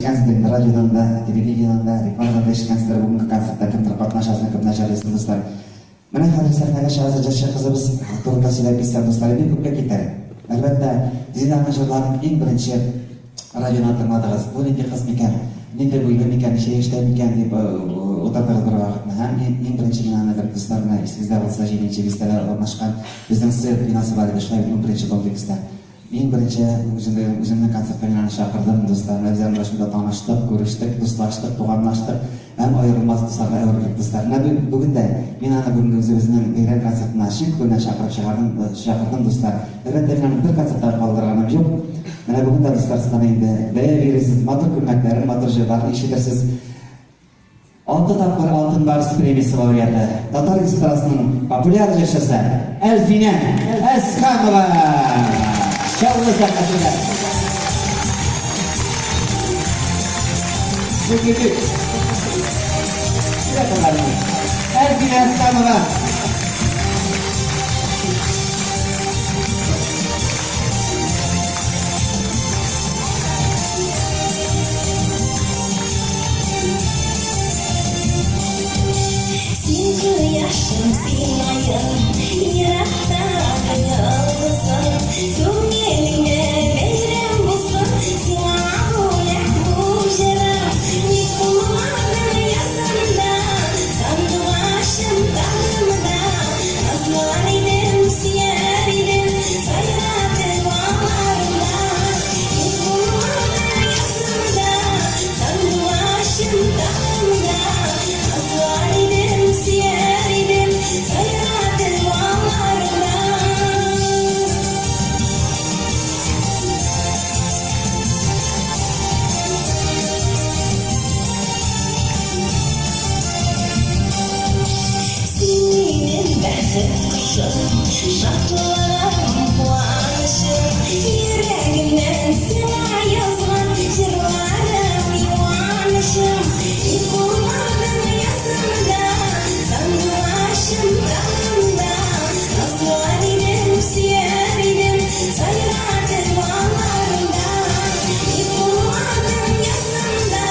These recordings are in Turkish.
Radyodan da, televizyondan da, reklamdan da eshitgansizlar, bugungi konsertda kimdir qatnashasini, kim nasharlaysiz do'stlar. Mana hali sahnaga shahzoda Jasha qizimiz to'rtasilar bizdan do'stlar, men ko'pga ketadi. Albatta, sizlar nasharlarning eng birinchi radiodan tingladingiz. Bu nega qiz ekan, nega bu yigit ekan, eshitgan ekan deb o'tirdilar bir vaqtni. Ham eng birinchi binonadir do'stlarni esingizda bo'lsa, jinchi bizlar o'rnashgan bizning sir binosi bor edi, shular birinchi kompleksda. Eng birinchi o'zimni konsertga chaqirdim do'stlar. Bizlar bilan shunda tanishdik, ko'rishdik, do'stlashdik, tug'anlashdik. Ham ayrilmas do'stlarga ayrildik do'stlar. Bugunda men ana bugungi o'zimizning bayram konsertini shu kundan chaqirdim do'stlar. Albatta men bir konsertda qoldirganim yo'q. Mana bugunda do'stlar sizlarga endi berasiz motor ko'maklari, motor jo'rlarni eshitirsiz. 6 taqir oltin bars premiyasi laureati, Tatar estrasining populyar jashasi Elfina Askamova. Şahlı sakatıyla. Bu gibi. Şuraya kadar mı? Elfina Askamova. Sinci yaşım sinayım, yarakta yalnızım. Eline verem bulsun, silahıyla bujarım. Yıkılmadan yazımda, sandı başım dalımda. Azlar idim, siyer idim, sayradı bağlarımda. Yıkılmadan yazımda, sandı başım dalımda. Azlar idim, siyer idim, sayradı bağlarımda. Senin behret kuşum, şartlarım kuanışım. Yüreğimden sana yazılan jırlarım yuvanışım. Yıkılmadım yazımda, sandı başım dalımda. Azlar idim, siyer idim, sayradı bağlarımda. Yıkılmadım yazımda,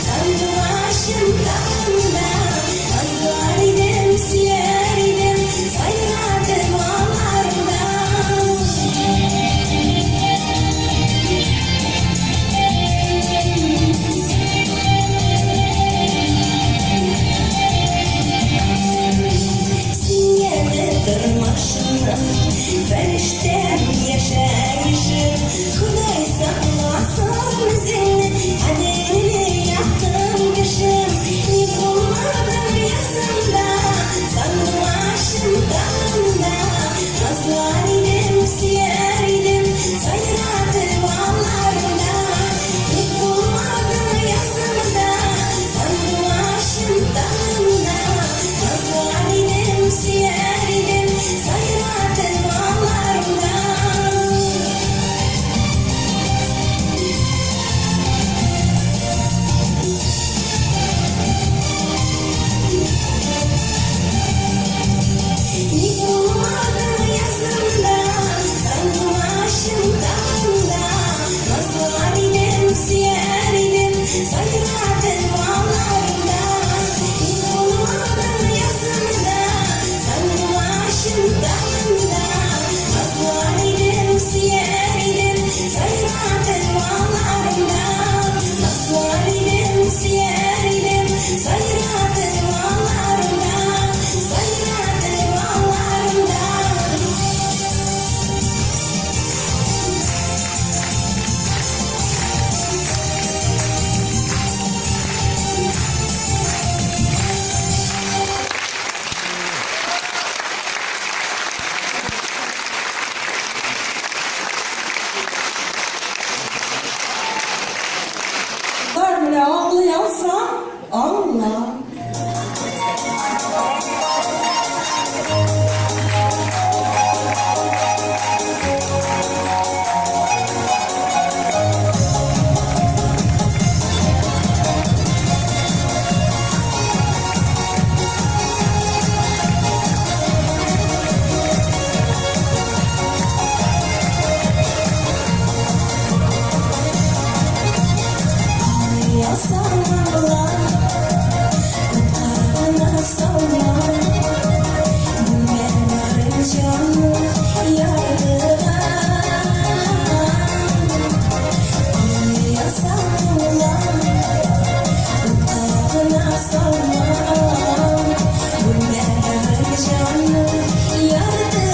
sandı başım dalımda. Azlar idim, siyer idim, sayradı bağlarımda. Sinyedir başımdan, feriştem yaşayışım. Kuday saklasın izini, kaderini yaptım kışım. Yıkılmadım yazımda, sandı başım dalımda. Azlar idim, siyer idim, sayradı bağlarımda. Yıkılmadım yazımda, sandı başım dalımda. Azlar idim, siyer idim, sayradı bağlarımda. Yıkılmadım yazımda, sandı başım dalımda. Azlar idim, siyer idim, sayradı bağlarımda. Yıkılmadım yazımda, sandı başım dalımda. Azlar idim, siyer idim, sayradı bağlarımda. Azlar idim, siyer idim, sayradı bağlarımda. Sayradı bağlarımda. Var bile ağlayansa ağla. salla Kutlağına salla Güller varınca yardıra Ağlıya salla Kutlağına salla Güller varınca yardıra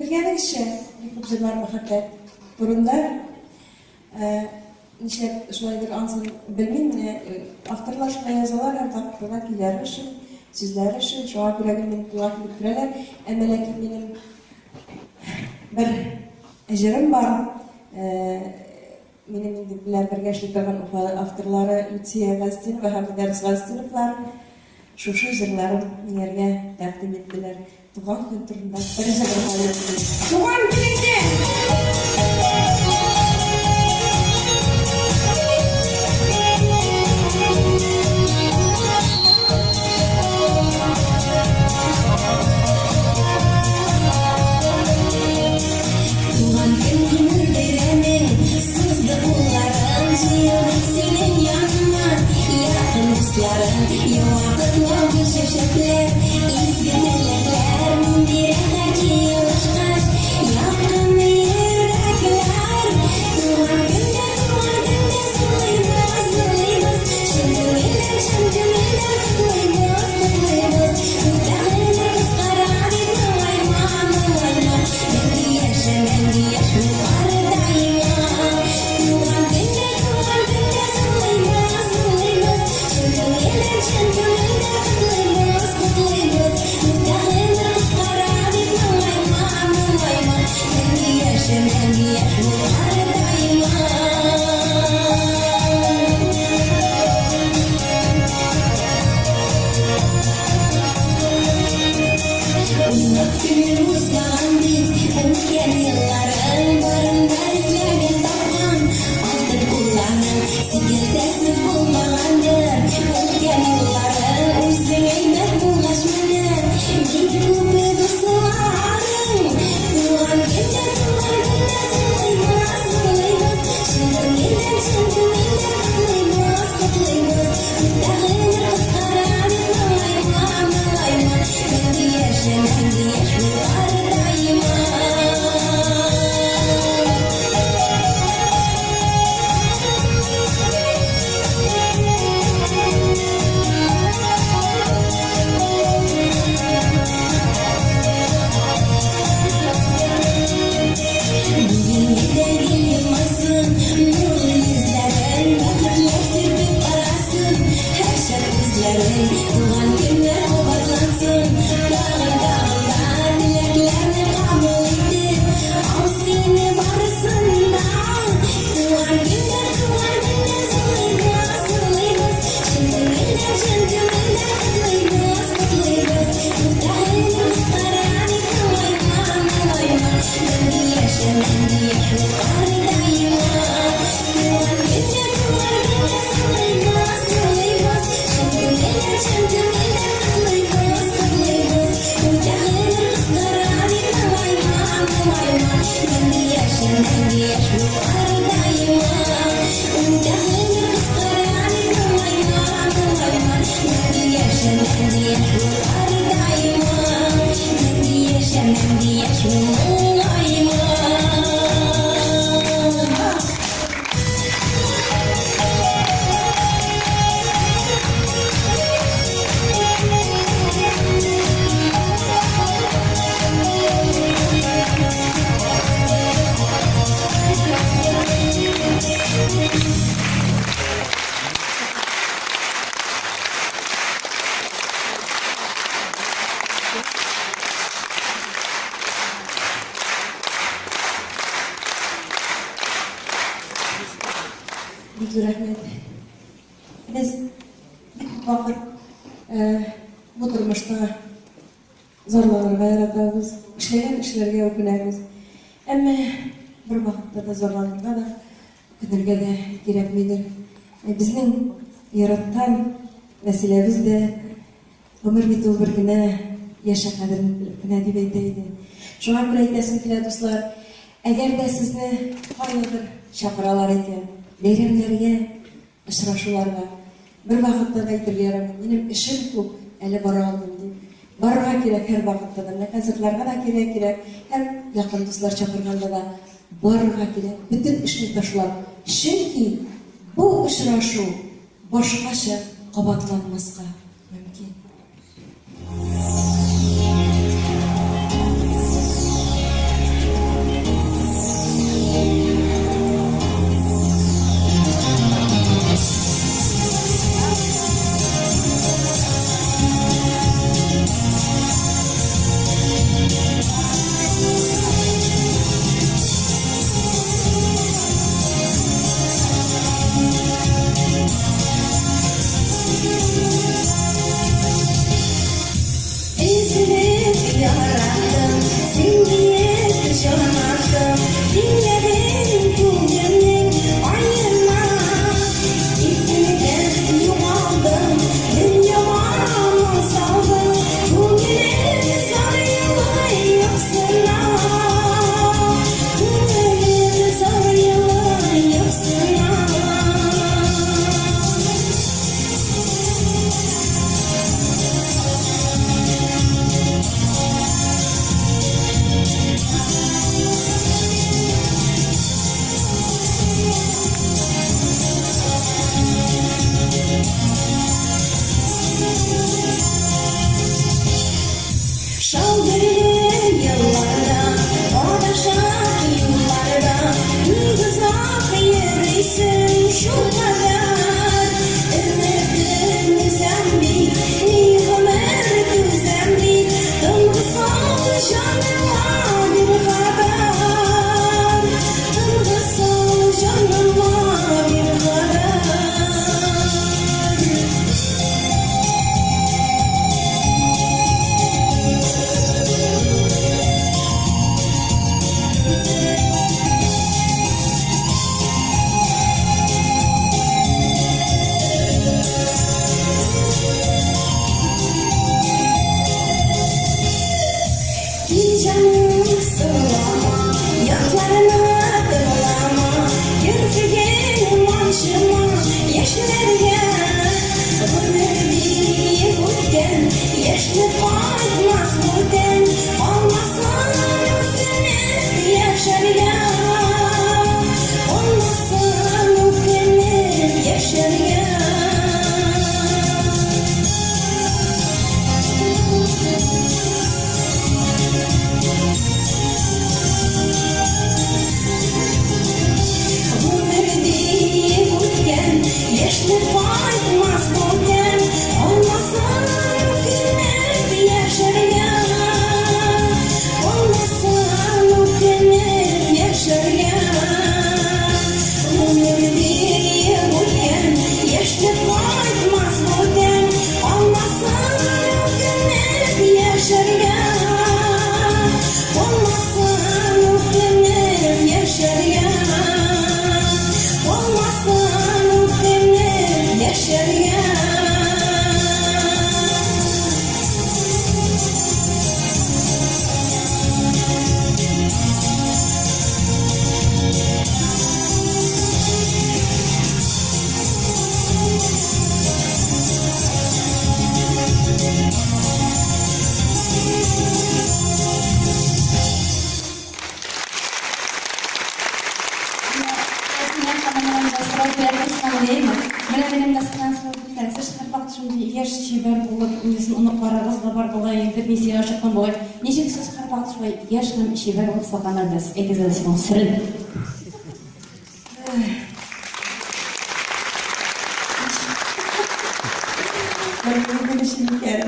Bilgənin işi, güzel muhabbet. Burunlar, nişe şöyle bir ansın bilmeyeyim, aktarlar şuna yazılar, hem takdirler kiler için, sizler için, şu an güleğimin kulak bitirirler. Lakin benim bir ecrim var. Benim bilen bir geçlikten aktarları Lütfiye Gazetini ve hem de Ders Gazetinifler şu jırlarım yerine takdim ettiler. Tuğan gün turunda birinci bir hayatımız. Tuğan birinci! Tuğan gününü veremin sızdı kulların senin yanına yakın usların yoğurdu doğru şaşaklar izgi melekler bir hacı uçkaş yakın bir Бик зур рәхмәт. Без бик күп вакыт бу тормышта зарланырга яратабыз, эшләгән эшләргә үкенәбез. Әмма бер вакытта да зарланырга да, үкенергә дә кирәкмидер. Безнең яраткан вәсиләбез дә гомер бит ул бер генә, яшә кадерен белеп кенә дип әйтә иде. Шуңа күрә әйтәсем килә, дуслар, әгәр дә сезне кайдыр чакыралар икән, бәйрәмнәргә, очрашуларга, бер вакытта да әйтергә ярамый, минем эшем күп, әле бара алмыйм дип. Барырга кирәк һәр вакытта да, концертларга да кирәк, һәм якын дуслар чакырганда да барырга кирәк, бөтен эшне ташлап. Чөнки бу очрашу башкача кабатланмаска мөмкин.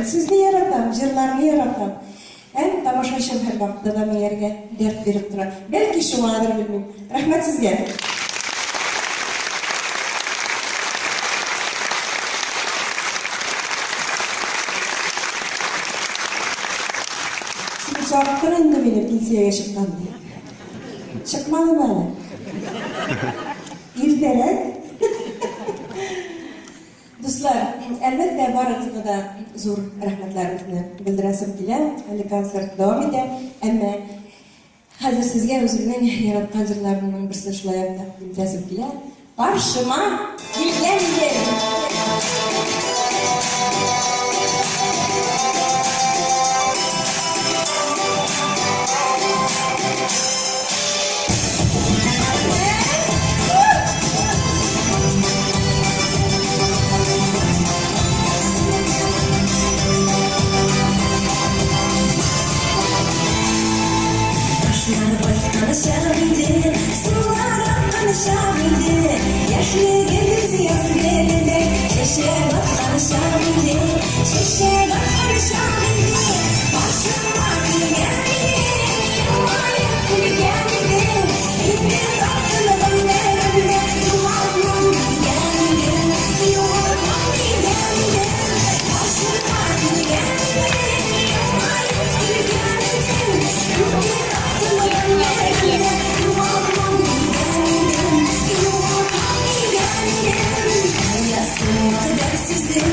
Sizni yaratam, jırlarını yaratam. Hem tamaşaçım her vaqtda da meyerge dert verip durar. Belki şuadır bilmem. Rahmet sizge. benim pensiyaya çıkkan diye. Çıkmadı böyle. İrderek. Dostlar, elbette barısına da zor rahmetlerimizni bildiresim kile. Hali konsert devam ede. Ama hazır sizge özümden yaratkan jırlarımның birisini şulayap taqdim etesem kile. Karşıma gelgendir. Tanışabildi, sulara tanışabildi. Yaşlı gündüz yaz geldi, şişe bak tanışabildi, şişe bak tanışabildi. Başıma geldi, yuvarlak gibi geldi. İndir tatlının nerede, yuvarlak geldi, yuvarlak geldi. Başıma geldi, yuvarlak gibi geldi. İndir tatlının nerede, yuvarlak geldi. Hayasın kadersizim,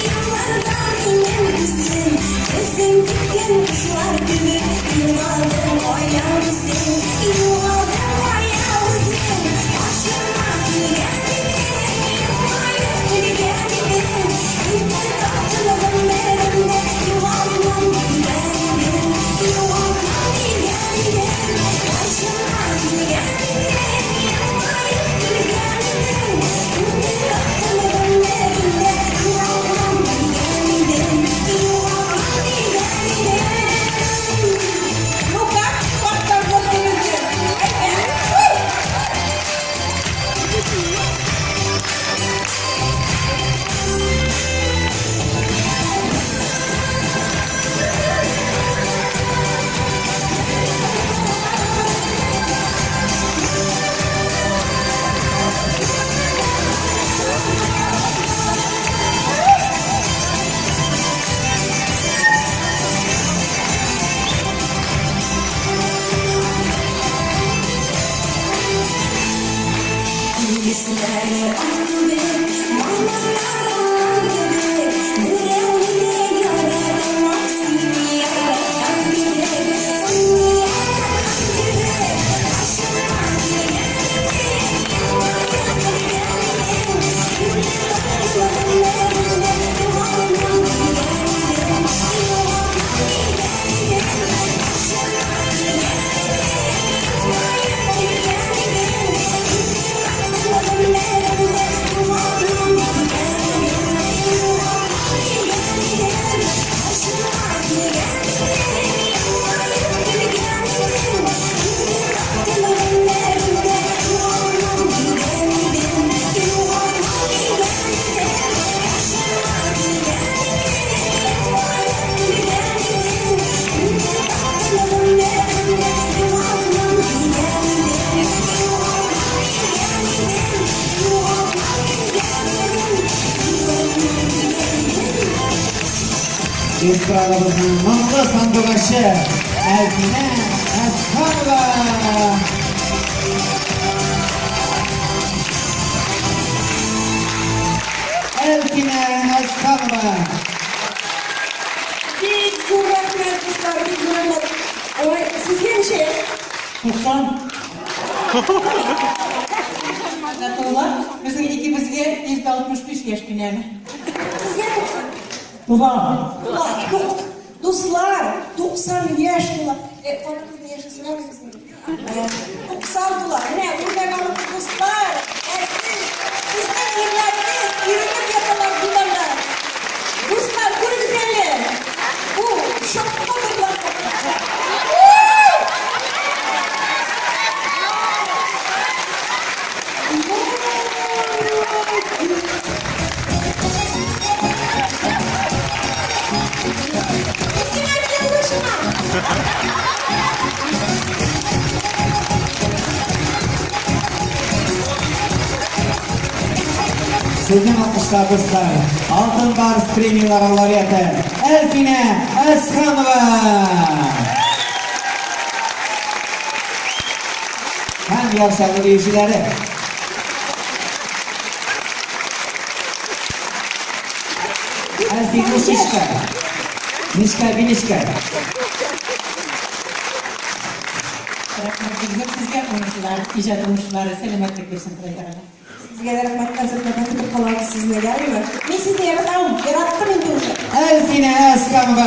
yıllardan inen kızım. Gözüm diken kuşlar gibi, yuvarlak oynamışsın, yuvarlak oynamışsın. Başıma geldi, yuvarlak gibi geldi. İndir tatlının nerede, yuvarlak geldi, yuvarlak geldi. Başıma geldi, yuvarlak gibi geldi. İndir tatlının nerede, yuvarlak geldi, yuvarlak geldi. Ну как? Как там запомните? Yüzler anne, mamalar anne, yüreğine yaradan seni yaratan gibi, seni yaratan gibi. Başıma geldi, yuvarlak geldi. İndir tatlının nerede, yuvarlak geldi, yuvarlak geldi. Başıma geldi, yuvarlak geldi. Estradımızın mutlu sandıkaşı Elfine Eskanova. Elfine Eskanova. Bir zor rahmet dostlar, bir zor rahmet. Oy, sizge bir şey. 90. Natollar, bizim ikimizge ilk 65 yaş günlerine. Sizge Ulan. Ulan yok. Dostlar, 90 yaş ulan. Paranızın yaşı söyler misiniz? 90 ulan. Ne? Burada kalıp dostlar. Sizden yıllardır yürümek yapılan bunlarla. Dostlar, bu güzellik. Bu şokma duyulan. Sizin alkışlar dostlar. Altın Bars Premiumlar laureatı Elfine Eskanova. yarışlarının biyucuları. Elfin Nişka. Nişka Binişka. Rahmat bizga sizga o'yinchilar, ijod o'yinchilari salomatlik bersin Xudoga. Sizga de rahmat hazırlamak için kalan sizle gelmiyor. Ben sizi yarattım, yarattım ince. Elfine Eskamova.